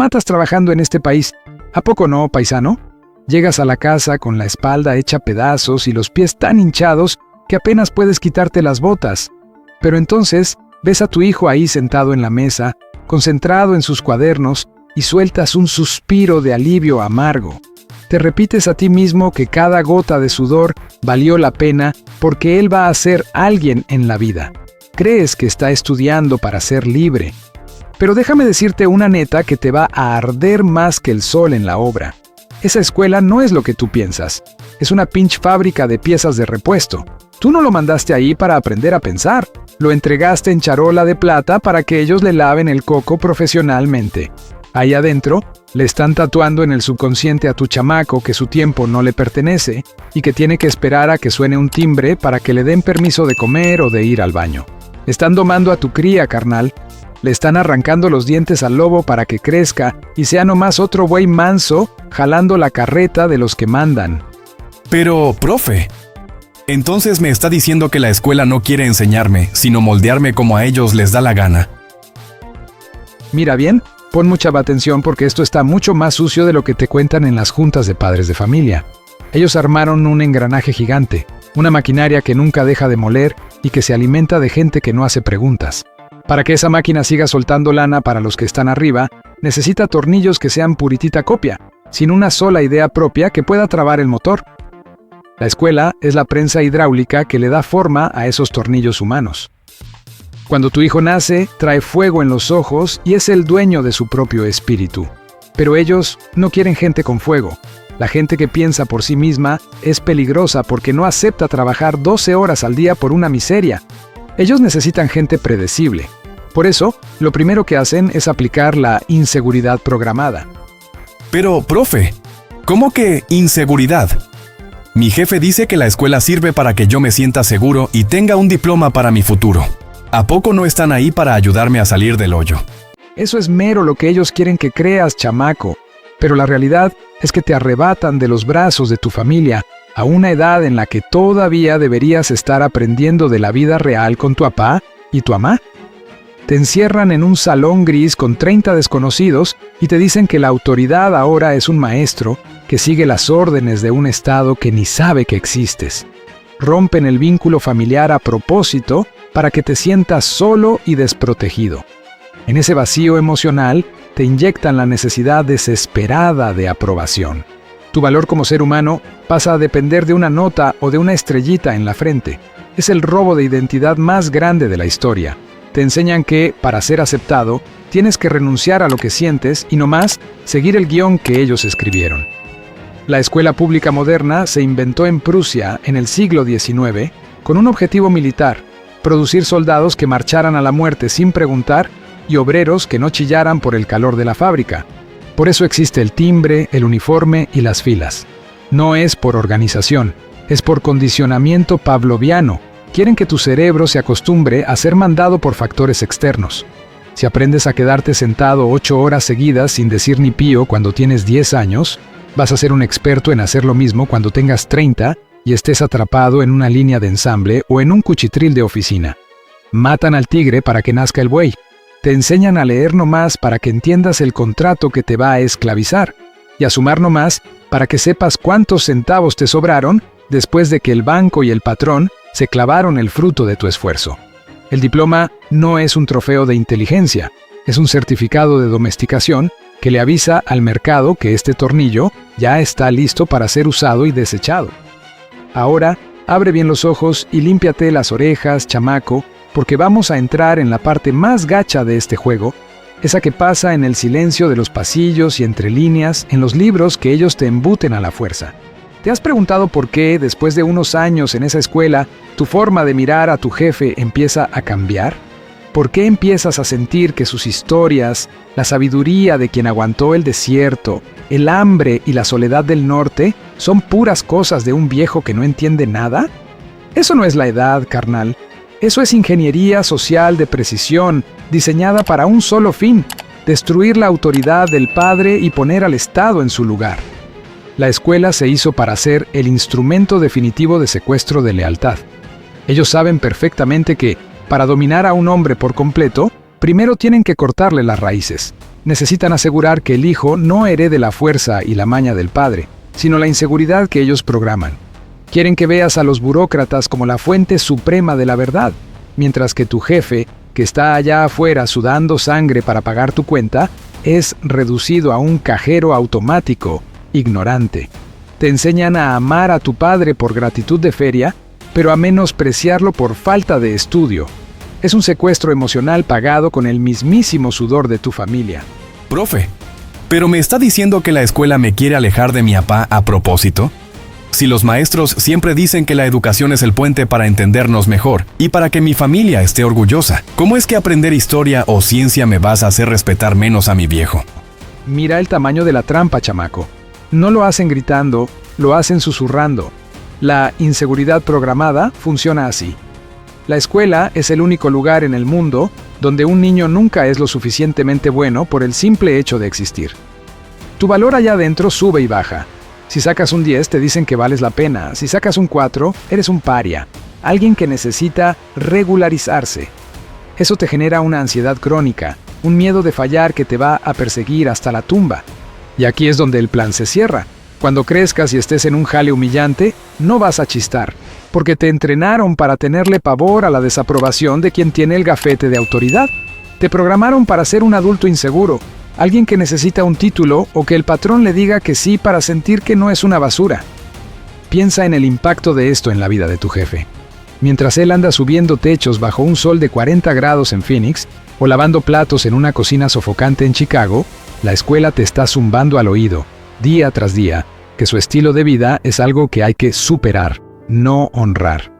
matas trabajando en este país. ¿A poco no, paisano? Llegas a la casa con la espalda hecha pedazos y los pies tan hinchados que apenas puedes quitarte las botas. Pero entonces ves a tu hijo ahí sentado en la mesa, concentrado en sus cuadernos, y sueltas un suspiro de alivio amargo. Te repites a ti mismo que cada gota de sudor valió la pena porque él va a ser alguien en la vida. Crees que está estudiando para ser libre. Pero déjame decirte una neta que te va a arder más que el sol en la obra. Esa escuela no es lo que tú piensas. Es una pinche fábrica de piezas de repuesto. Tú no lo mandaste ahí para aprender a pensar. Lo entregaste en charola de plata para que ellos le laven el coco profesionalmente. Ahí adentro, le están tatuando en el subconsciente a tu chamaco que su tiempo no le pertenece y que tiene que esperar a que suene un timbre para que le den permiso de comer o de ir al baño. Están domando a tu cría, carnal. Le están arrancando los dientes al lobo para que crezca y sea nomás otro buey manso jalando la carreta de los que mandan. Pero, profe, entonces me está diciendo que la escuela no quiere enseñarme, sino moldearme como a ellos les da la gana. Mira bien, pon mucha atención porque esto está mucho más sucio de lo que te cuentan en las juntas de padres de familia. Ellos armaron un engranaje gigante, una maquinaria que nunca deja de moler y que se alimenta de gente que no hace preguntas. Para que esa máquina siga soltando lana para los que están arriba, necesita tornillos que sean puritita copia, sin una sola idea propia que pueda trabar el motor. La escuela es la prensa hidráulica que le da forma a esos tornillos humanos. Cuando tu hijo nace, trae fuego en los ojos y es el dueño de su propio espíritu. Pero ellos no quieren gente con fuego. La gente que piensa por sí misma es peligrosa porque no acepta trabajar 12 horas al día por una miseria. Ellos necesitan gente predecible. Por eso, lo primero que hacen es aplicar la inseguridad programada. Pero, profe, ¿cómo que inseguridad? Mi jefe dice que la escuela sirve para que yo me sienta seguro y tenga un diploma para mi futuro. ¿A poco no están ahí para ayudarme a salir del hoyo? Eso es mero lo que ellos quieren que creas, chamaco. Pero la realidad es que te arrebatan de los brazos de tu familia a una edad en la que todavía deberías estar aprendiendo de la vida real con tu papá y tu mamá. Te encierran en un salón gris con 30 desconocidos y te dicen que la autoridad ahora es un maestro que sigue las órdenes de un estado que ni sabe que existes. Rompen el vínculo familiar a propósito para que te sientas solo y desprotegido. En ese vacío emocional te inyectan la necesidad desesperada de aprobación. Tu valor como ser humano pasa a depender de una nota o de una estrellita en la frente. Es el robo de identidad más grande de la historia. Te enseñan que, para ser aceptado, tienes que renunciar a lo que sientes y nomás seguir el guión que ellos escribieron. La escuela pública moderna se inventó en Prusia en el siglo XIX con un objetivo militar: producir soldados que marcharan a la muerte sin preguntar y obreros que no chillaran por el calor de la fábrica. Por eso existe el timbre, el uniforme y las filas. No es por organización, es por condicionamiento pavloviano. Quieren que tu cerebro se acostumbre a ser mandado por factores externos. Si aprendes a quedarte sentado 8 horas seguidas sin decir ni pío cuando tienes 10 años, vas a ser un experto en hacer lo mismo cuando tengas 30 y estés atrapado en una línea de ensamble o en un cuchitril de oficina. Matan al tigre para que nazca el buey. Te enseñan a leer nomás para que entiendas el contrato que te va a esclavizar y a sumar nomás para que sepas cuántos centavos te sobraron después de que el banco y el patrón se clavaron el fruto de tu esfuerzo. El diploma no es un trofeo de inteligencia, es un certificado de domesticación que le avisa al mercado que este tornillo ya está listo para ser usado y desechado. Ahora, abre bien los ojos y límpiate las orejas, chamaco, porque vamos a entrar en la parte más gacha de este juego, esa que pasa en el silencio de los pasillos y entre líneas en los libros que ellos te embuten a la fuerza. ¿Te has preguntado por qué, después de unos años en esa escuela, tu forma de mirar a tu jefe empieza a cambiar? ¿Por qué empiezas a sentir que sus historias, la sabiduría de quien aguantó el desierto, el hambre y la soledad del norte, son puras cosas de un viejo que no entiende nada? Eso no es la edad, carnal. Eso es ingeniería social de precisión, diseñada para un solo fin: destruir la autoridad del padre y poner al Estado en su lugar. La escuela se hizo para ser el instrumento definitivo de secuestro de lealtad. Ellos saben perfectamente que, para dominar a un hombre por completo, primero tienen que cortarle las raíces. Necesitan asegurar que el hijo no herede la fuerza y la maña del padre, sino la inseguridad que ellos programan. Quieren que veas a los burócratas como la fuente suprema de la verdad, mientras que tu jefe, que está allá afuera sudando sangre para pagar tu cuenta, es reducido a un cajero automático, ignorante. Te enseñan a amar a tu padre por gratitud de feria, pero a menospreciarlo por falta de estudio. Es un secuestro emocional pagado con el mismísimo sudor de tu familia. Profe, ¿pero me está diciendo que la escuela me quiere alejar de mi papá a propósito? Si los maestros siempre dicen que la educación es el puente para entendernos mejor y para que mi familia esté orgullosa, ¿cómo es que aprender historia o ciencia me vas a hacer respetar menos a mi viejo? Mira el tamaño de la trampa, chamaco. No lo hacen gritando, lo hacen susurrando. La inseguridad programada funciona así. La escuela es el único lugar en el mundo donde un niño nunca es lo suficientemente bueno por el simple hecho de existir. Tu valor allá adentro sube y baja. Si sacas un 10 te dicen que vales la pena, si sacas un 4 eres un paria, alguien que necesita regularizarse. Eso te genera una ansiedad crónica, un miedo de fallar que te va a perseguir hasta la tumba. Y aquí es donde el plan se cierra. Cuando crezcas y estés en un jale humillante, no vas a chistar, porque te entrenaron para tenerle pavor a la desaprobación de quien tiene el gafete de autoridad. Te programaron para ser un adulto inseguro, alguien que necesita un título o que el patrón le diga que sí para sentir que no es una basura. Piensa en el impacto de esto en la vida de tu jefe. Mientras él anda subiendo techos bajo un sol de 40 grados en Phoenix o lavando platos en una cocina sofocante en Chicago, la escuela te está zumbando al oído, día tras día, que su estilo de vida es algo que hay que superar, no honrar.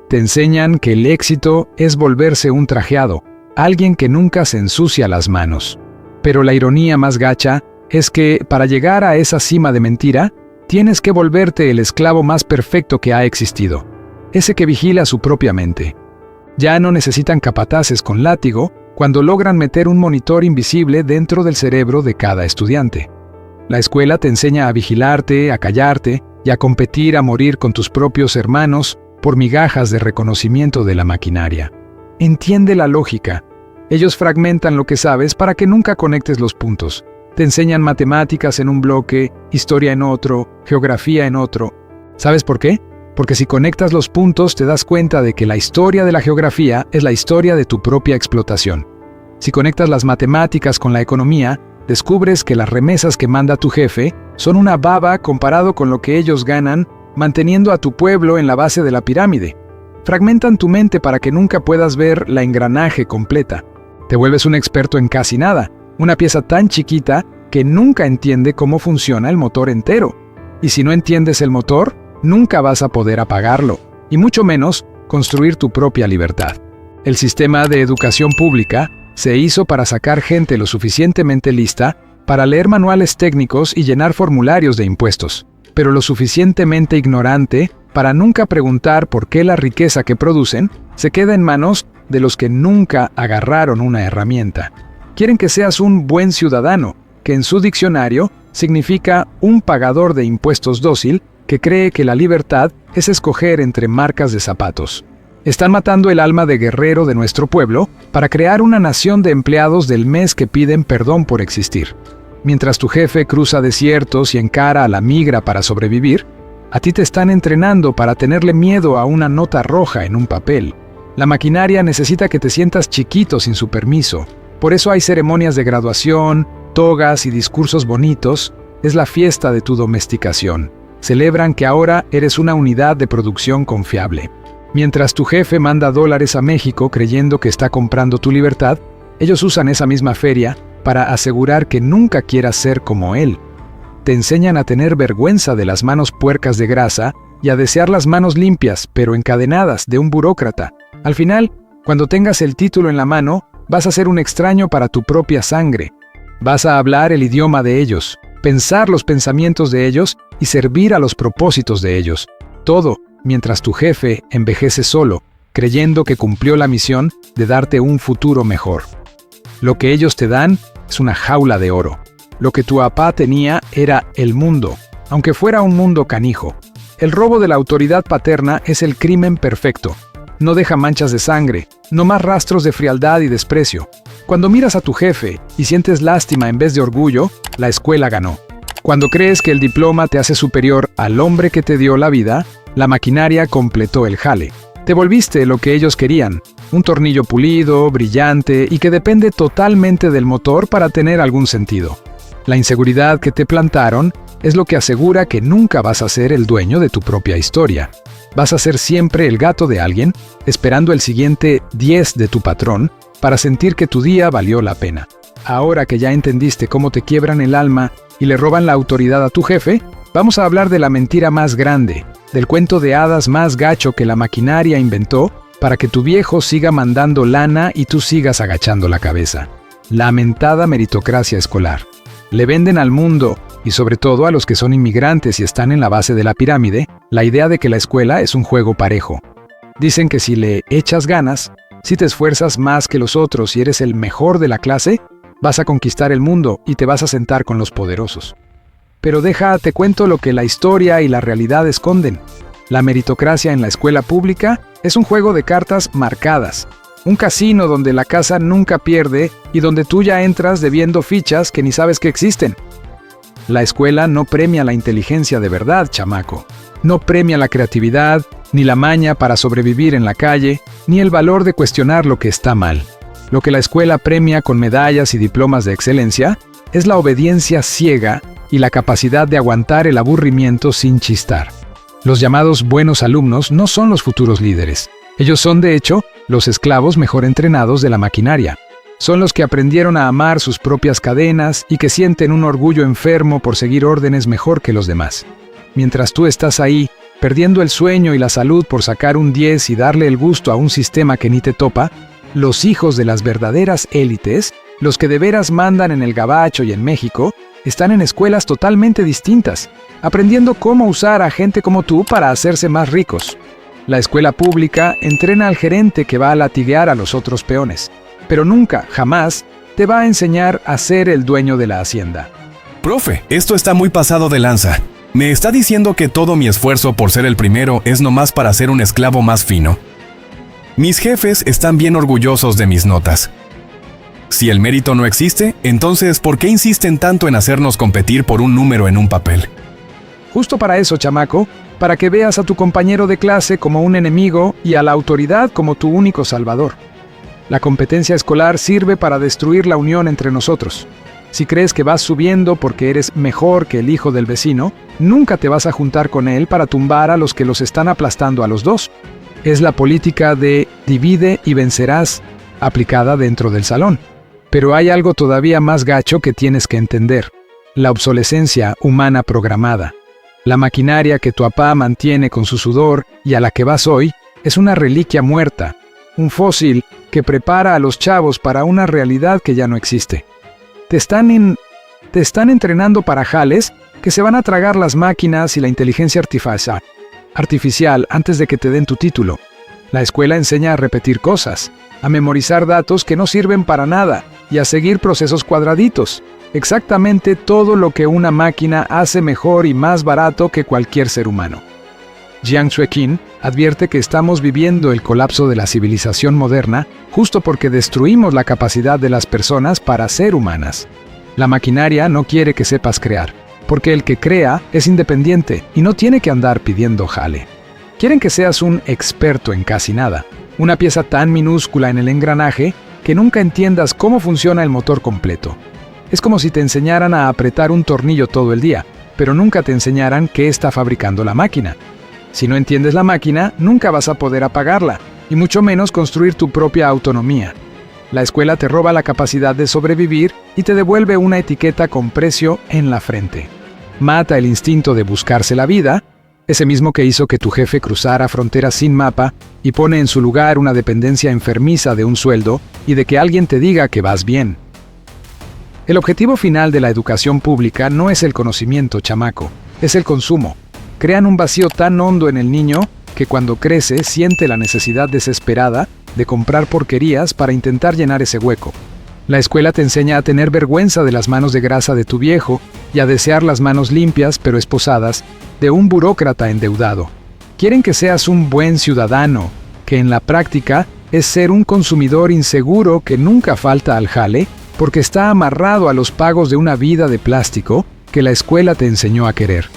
Te enseñan que el éxito es volverse un trajeado, alguien que nunca se ensucia las manos. Pero la ironía más gacha es que, para llegar a esa cima de mentira, tienes que volverte el esclavo más perfecto que ha existido, ese que vigila su propia mente. Ya no necesitan capataces con látigo cuando logran meter un monitor invisible dentro del cerebro de cada estudiante. La escuela te enseña a vigilarte, a callarte y a competir a morir con tus propios hermanos por migajas de reconocimiento de la maquinaria. Entiende la lógica. Ellos fragmentan lo que sabes para que nunca conectes los puntos. Te enseñan matemáticas en un bloque, historia en otro, geografía en otro. ¿Sabes por qué? Porque si conectas los puntos te das cuenta de que la historia de la geografía es la historia de tu propia explotación. Si conectas las matemáticas con la economía, descubres que las remesas que manda tu jefe son una baba comparado con lo que ellos ganan manteniendo a tu pueblo en la base de la pirámide. Fragmentan tu mente para que nunca puedas ver la engranaje completa. Te vuelves un experto en casi nada, una pieza tan chiquita que nunca entiende cómo funciona el motor entero. Y si no entiendes el motor, nunca vas a poder apagarlo, y mucho menos construir tu propia libertad. El sistema de educación pública se hizo para sacar gente lo suficientemente lista para leer manuales técnicos y llenar formularios de impuestos, pero lo suficientemente ignorante para nunca preguntar por qué la riqueza que producen se queda en manos de los que nunca agarraron una herramienta. Quieren que seas un buen ciudadano, que en su diccionario significa un pagador de impuestos dócil que cree que la libertad es escoger entre marcas de zapatos. Están matando el alma de guerrero de nuestro pueblo para crear una nación de empleados del mes que piden perdón por existir. Mientras tu jefe cruza desiertos y encara a la migra para sobrevivir, a ti te están entrenando para tenerle miedo a una nota roja en un papel. La maquinaria necesita que te sientas chiquito sin su permiso. Por eso hay ceremonias de graduación, togas y discursos bonitos. Es la fiesta de tu domesticación. Celebran que ahora eres una unidad de producción confiable. Mientras tu jefe manda dólares a México creyendo que está comprando tu libertad, ellos usan esa misma feria para asegurar que nunca quieras ser como él. Te enseñan a tener vergüenza de las manos puercas de grasa y a desear las manos limpias, pero encadenadas, de un burócrata. Al final, cuando tengas el título en la mano, vas a ser un extraño para tu propia sangre. Vas a hablar el idioma de ellos, pensar los pensamientos de ellos y servir a los propósitos de ellos. Todo mientras tu jefe envejece solo, creyendo que cumplió la misión de darte un futuro mejor. Lo que ellos te dan es una jaula de oro. Lo que tu papá tenía era el mundo, aunque fuera un mundo canijo. El robo de la autoridad paterna es el crimen perfecto. No deja manchas de sangre, no más rastros de frialdad y desprecio. Cuando miras a tu jefe y sientes lástima en vez de orgullo, la escuela ganó. Cuando crees que el diploma te hace superior al hombre que te dio la vida, la maquinaria completó el jale. Te volviste lo que ellos querían, un tornillo pulido, brillante y que depende totalmente del motor para tener algún sentido. La inseguridad que te plantaron es lo que asegura que nunca vas a ser el dueño de tu propia historia. Vas a ser siempre el gato de alguien, esperando el siguiente 10 de tu patrón para sentir que tu día valió la pena. Ahora que ya entendiste cómo te quiebran el alma y le roban la autoridad a tu jefe, vamos a hablar de la mentira más grande, del cuento de hadas más gacho que la maquinaria inventó para que tu viejo siga mandando lana y tú sigas agachando la cabeza. La mentada meritocracia escolar. Le venden al mundo, y sobre todo a los que son inmigrantes y están en la base de la pirámide, la idea de que la escuela es un juego parejo. Dicen que si le echas ganas, si te esfuerzas más que los otros y eres el mejor de la clase, vas a conquistar el mundo y te vas a sentar con los poderosos. Pero te cuento lo que la historia y la realidad esconden. La meritocracia en la escuela pública es un juego de cartas marcadas. Un casino donde la casa nunca pierde y donde tú ya entras debiendo fichas que ni sabes que existen. La escuela no premia la inteligencia de verdad, chamaco. No premia la creatividad, ni la maña para sobrevivir en la calle, ni el valor de cuestionar lo que está mal. Lo que la escuela premia con medallas y diplomas de excelencia es la obediencia ciega y la capacidad de aguantar el aburrimiento sin chistar. Los llamados buenos alumnos no son los futuros líderes. Ellos son, de hecho, los esclavos mejor entrenados de la maquinaria. Son los que aprendieron a amar sus propias cadenas y que sienten un orgullo enfermo por seguir órdenes mejor que los demás. Mientras tú estás ahí, perdiendo el sueño y la salud por sacar un 10 y darle el gusto a un sistema que ni te topa, los hijos de las verdaderas élites, los que de veras mandan en el Gabacho y en México, están en escuelas totalmente distintas, aprendiendo cómo usar a gente como tú para hacerse más ricos. La escuela pública entrena al gerente que va a latiguear a los otros peones, pero nunca, jamás, te va a enseñar a ser el dueño de la hacienda. Profe, esto está muy pasado de lanza. ¿Me está diciendo que todo mi esfuerzo por ser el primero es nomás para ser un esclavo más fino? Mis jefes están bien orgullosos de mis notas. Si el mérito no existe, entonces ¿por qué insisten tanto en hacernos competir por un número en un papel? Justo para eso, chamaco, para que veas a tu compañero de clase como un enemigo y a la autoridad como tu único salvador. La competencia escolar sirve para destruir la unión entre nosotros. Si crees que vas subiendo porque eres mejor que el hijo del vecino, nunca te vas a juntar con él para tumbar a los que los están aplastando a los dos. Es la política de divide y vencerás, aplicada dentro del salón. Pero hay algo todavía más gacho que tienes que entender: la obsolescencia humana programada. La maquinaria que tu papá mantiene con su sudor y a la que vas hoy es una reliquia muerta, un fósil que prepara a los chavos para una realidad que ya no existe. Te están entrenando para jales que se van a tragar las máquinas y la inteligencia artificial antes de que te den tu título. La escuela enseña a repetir cosas, a memorizar datos que no sirven para nada y a seguir procesos cuadraditos. Exactamente todo lo que una máquina hace mejor y más barato que cualquier ser humano. Jiang Xueqin advierte que estamos viviendo el colapso de la civilización moderna justo porque destruimos la capacidad de las personas para ser humanas. La maquinaria no quiere que sepas crear, porque el que crea es independiente y no tiene que andar pidiendo jale. Quieren que seas un experto en casi nada, una pieza tan minúscula en el engranaje que nunca entiendas cómo funciona el motor completo. Es como si te enseñaran a apretar un tornillo todo el día, pero nunca te enseñaran qué está fabricando la máquina. Si no entiendes la máquina, nunca vas a poder apagarla, y mucho menos construir tu propia autonomía. La escuela te roba la capacidad de sobrevivir y te devuelve una etiqueta con precio en la frente. Mata el instinto de buscarse la vida, ese mismo que hizo que tu jefe cruzara fronteras sin mapa y pone en su lugar una dependencia enfermiza de un sueldo y de que alguien te diga que vas bien. El objetivo final de la educación pública no es el conocimiento, chamaco, es el consumo. Crean un vacío tan hondo en el niño que cuando crece siente la necesidad desesperada de comprar porquerías para intentar llenar ese hueco. La escuela te enseña a tener vergüenza de las manos de grasa de tu viejo y a desear las manos limpias pero esposadas de un burócrata endeudado. Quieren que seas un buen ciudadano, que en la práctica es ser un consumidor inseguro que nunca falta al jale porque está amarrado a los pagos de una vida de plástico que la escuela te enseñó a querer.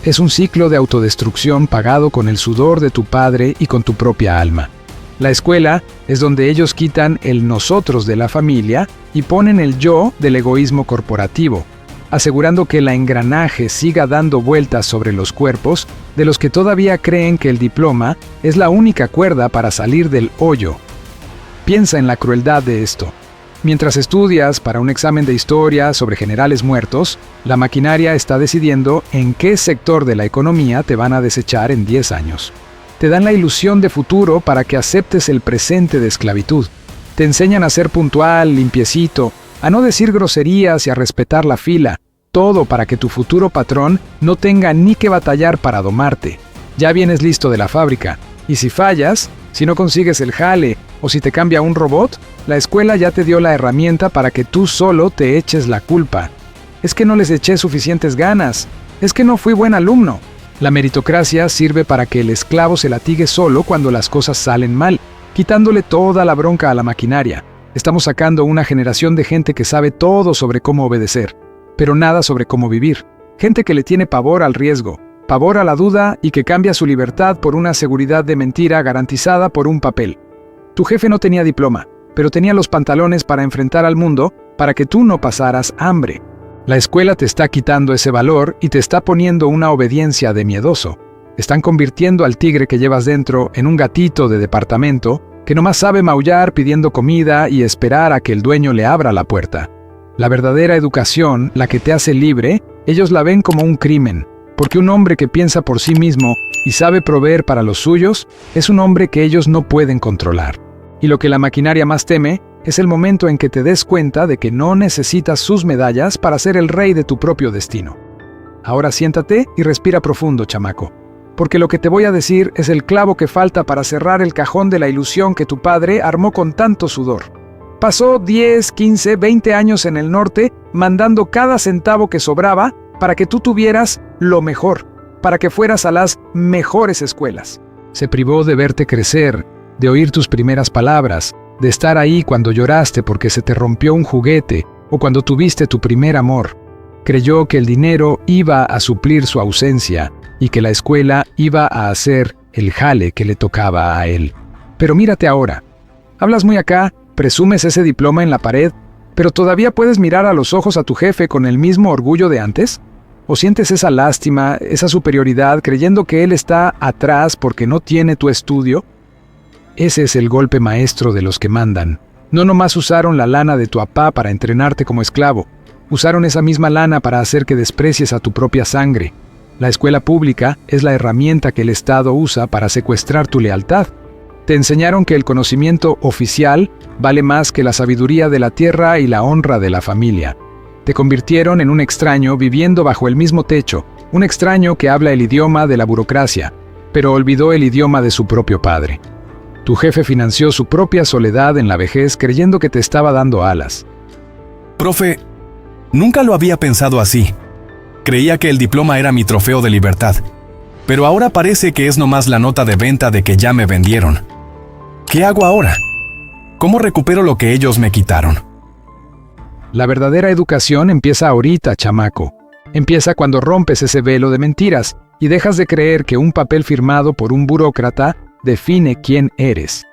Es un ciclo de autodestrucción pagado con el sudor de tu padre y con tu propia alma. La escuela es donde ellos quitan el nosotros de la familia y ponen el yo del egoísmo corporativo, asegurando que el engranaje siga dando vueltas sobre los cuerpos de los que todavía creen que el diploma es la única cuerda para salir del hoyo. Piensa en la crueldad de esto. Mientras estudias para un examen de historia sobre generales muertos, la maquinaria está decidiendo en qué sector de la economía te van a desechar en 10 años. Te dan la ilusión de futuro para que aceptes el presente de esclavitud. Te enseñan a ser puntual, limpiecito, a no decir groserías y a respetar la fila. Todo para que tu futuro patrón no tenga ni que batallar para domarte. Ya vienes listo de la fábrica. Y si fallas, si no consigues el jale o si te cambia un robot, la escuela ya te dio la herramienta para que tú solo te eches la culpa. Es que no les eché suficientes ganas. Es que no fui buen alumno. La meritocracia sirve para que el esclavo se latigue solo cuando las cosas salen mal, quitándole toda la bronca a la maquinaria. Estamos sacando una generación de gente que sabe todo sobre cómo obedecer, pero nada sobre cómo vivir. Gente que le tiene pavor al riesgo, pavor a la duda y que cambia su libertad por una seguridad de mentira garantizada por un papel. Tu jefe no tenía diploma, pero tenía los pantalones para enfrentar al mundo para que tú no pasaras hambre. La escuela te está quitando ese valor y te está poniendo una obediencia de miedoso. Están convirtiendo al tigre que llevas dentro en un gatito de departamento que nomás sabe maullar pidiendo comida y esperar a que el dueño le abra la puerta. La verdadera educación, la que te hace libre, ellos la ven como un crimen, porque un hombre que piensa por sí mismo y sabe proveer para los suyos es un hombre que ellos no pueden controlar. Y lo que la maquinaria más teme es el momento en que te des cuenta de que no necesitas sus medallas para ser el rey de tu propio destino. Ahora siéntate y respira profundo, chamaco, porque lo que te voy a decir es el clavo que falta para cerrar el cajón de la ilusión que tu padre armó con tanto sudor. Pasó 10, 15, 20 años en el norte mandando cada centavo que sobraba para que tú tuvieras lo mejor, para que fueras a las mejores escuelas. Se privó de verte crecer, de oír tus primeras palabras, de estar ahí cuando lloraste porque se te rompió un juguete o cuando tuviste tu primer amor. Creyó que el dinero iba a suplir su ausencia y que la escuela iba a hacer el jale que le tocaba a él. Pero mírate ahora. Hablas muy acá, presumes ese diploma en la pared, pero ¿todavía puedes mirar a los ojos a tu jefe con el mismo orgullo de antes? ¿O sientes esa lástima, esa superioridad creyendo que él está atrás porque no tiene tu estudio? Ese es el golpe maestro de los que mandan. No nomás usaron la lana de tu papá para entrenarte como esclavo. Usaron esa misma lana para hacer que desprecies a tu propia sangre. La escuela pública es la herramienta que el Estado usa para secuestrar tu lealtad. Te enseñaron que el conocimiento oficial vale más que la sabiduría de la tierra y la honra de la familia. Te convirtieron en un extraño viviendo bajo el mismo techo, un extraño que habla el idioma de la burocracia, pero olvidó el idioma de su propio padre. Tu jefe financió su propia soledad en la vejez creyendo que te estaba dando alas. Profe, nunca lo había pensado así. Creía que el diploma era mi trofeo de libertad, pero ahora parece que es nomás la nota de venta de que ya me vendieron. ¿Qué hago ahora? ¿Cómo recupero lo que ellos me quitaron? La verdadera educación empieza ahorita, chamaco. Empieza cuando rompes ese velo de mentiras y dejas de creer que un papel firmado por un burócrata define quién eres.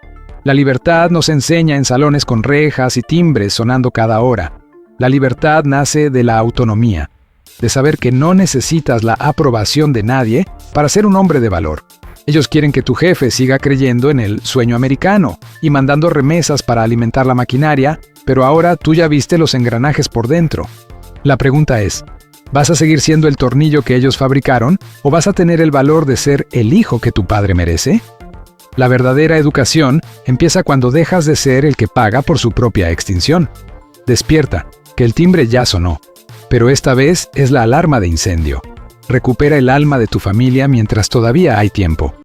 La libertad no se enseña en salones con rejas y timbres sonando cada hora. La libertad nace de la autonomía, de saber que no necesitas la aprobación de nadie para ser un hombre de valor. Ellos quieren que tu jefe siga creyendo en el sueño americano y mandando remesas para alimentar la maquinaria, pero ahora tú ya viste los engranajes por dentro. La pregunta es, ¿vas a seguir siendo el tornillo que ellos fabricaron o vas a tener el valor de ser el hijo que tu padre merece? La verdadera educación empieza cuando dejas de ser el que paga por su propia extinción. Despierta, que el timbre ya sonó, pero esta vez es la alarma de incendio. Recupera el alma de tu familia mientras todavía hay tiempo.